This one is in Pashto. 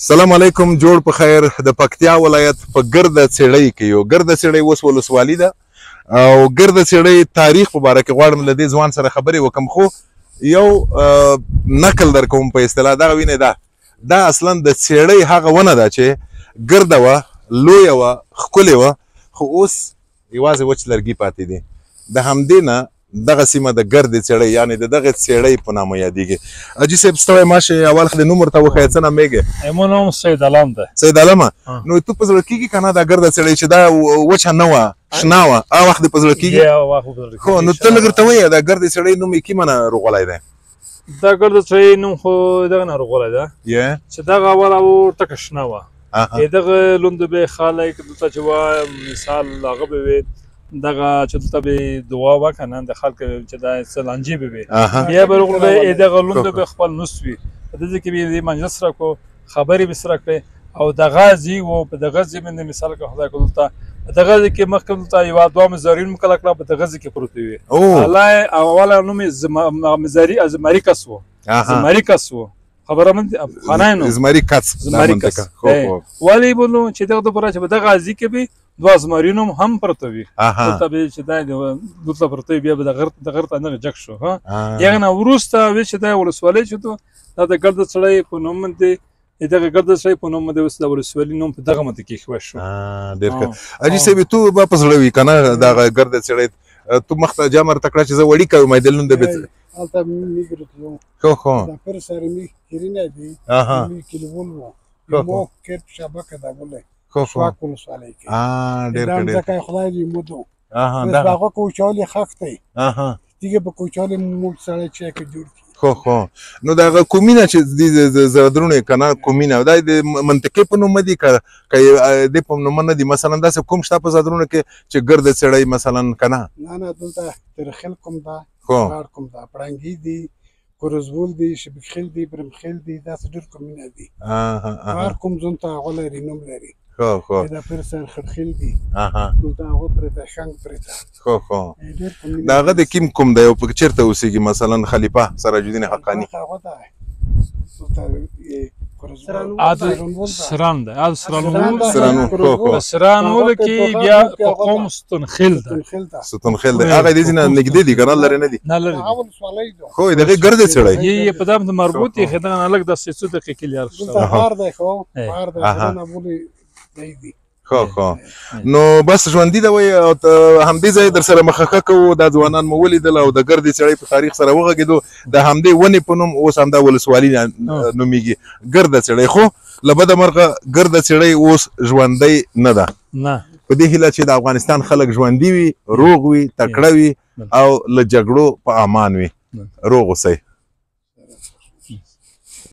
سلام علیکم. جوړ په خیر. د پکتیا ولایت په ګرده څېړۍ کې یو ګرده څېړۍ اوس ولسوالي ده او ګرده څېړۍ تاریخ په باره کې غواړم له دې ځوان سره خبرې وکړم، خو یو نقل در کوم په اصطلاح دغه وینې دا اصلا د څېړۍ هغه ونه ده چې ګرده وه، لویه وه، ښکلې وه، خو اوس یوازې وچ لرګي پاتې دي. د همدې نه دغه سیمه د ګردې څېړۍ یعنې د دغې څېړۍ په نامه یادېږي. حاجي صاحب ستړی ماشې، اول خو د نوم ورته وښیه، څه نام یې؟ زما نوم سید علم دی. سید علمه، نو تو په زړه کېږي که نه دا ګرده څېړۍ چې دا وچه نه وه، شنه وه، هغه وخت دې په زړه کېږي؟ خو نو ته لږ ورته ووایه دا ګردې څېړۍ نوم یې کومه نه روغلی دی؟ دا ګرده څېړۍ نوم خو دغه نه روغلی ده چې دغه اوله ټکه شنه وه. دغه لوند به خلک دلته چې وه مثال هغه به وي دغه چې دلته به دعا وه که نه د خلکو چې دا څه لانجې به وي، بیا به روغلی دغه لوند به خپل نوس وي، په دې ځای کې به یې مجلس راکړو، خبرې به سره کړې او دغه ځای و په دغه ځای باندې مثال که خدای کړه دلته په دغه ځای کې مخکې دلته یوه دوه مزارین مکله کړه، په دغه ځای کې پروت وي. اوله نوم یې زمري کس و، زمري کس و، خبره من افغانای نو زمري کس ولې بولو چې دغه دپاره چې په دغه ځای کې به دوه زمرین هم پرته وي، دلته به چې دا دلته پرته وي، بیا به د غر ته نه جګ شو. هغه نه وروسته چې دا ولسوالۍ شو، دا د ګرده څېړۍ په نوم باندې دغه ګرده څېړۍ په نوم باندې اوس د ولسوالي نوم په دغه باندې کېښود شو. ډېر ښه. حاجي صاحب تو به په زړه وي که نه دغه ګرده څېړۍ تو مخ ته جام ورته کړه چې زه وړي کوم دلون د هلته میګ رتلو خو دا پر سره می کیرینه دی می کلیول وو مو کپ شبکه دا بوله شواک ولسوالۍ کې ډېر ښه ډېر ځکه خدای دې مودو بس هغه کوچالي خښ دی دیگه به کوچالي موږ سره چې کې جوړ خو نو دغه کومینه چې د زردرونه که نه کومینه دا د منطقې په نوم دي که د په نوم نه دي؟ مثلا داسې کوم شته په زردرونه کې چې ګرده څېړۍ مثلا که نه؟ نه دلته ترخیل کوم ده، غار کوم ده، پړنګي دي، کورزبول دي، شبکخیل دي، برمخیل دي، داسې ډېر کومینه دي. غار کوم ځون ته هغه لري نوم لري، دا پر سر خړخیل دي، دلته هغه پرېته شنګ پرېته د هغه د کیم کوم دی او په چېرته اوسېږي؟ مثلا خلیفه سراج الدین حقاني هغه ده سران ده، سرانول سرانول کې بیا په قوم ستونخیل ده. ستونخیل ده هغه دې نه نږدې دي که نه لرې نه دي؟ نه لرې خو دغې ګردې څېړۍ یې په دغه مربوط یې ښه دغه نه لږ داسې څو دقیقې لار دلته غار دی خو غار دی نه بولې دی دي. خو نو بس ژوندي ده وایي او همدې ځای در سره مخه کوو. دا ځوانان مو ولیدل او د ګردې څېړۍ په تاریخ سره وغږېدو. د همدې ونې په نوم اوس همدا ولسوالي نومېږي ګرده څېړۍ. خو له بده مرغه ګرده څېړۍ اوس ژوندۍ نه ده. په دې هیله چې د افغانستان خلک ژوندي وي، روغ وي، تکړه وي او له جګړو په امان وي. روغ اوسئ.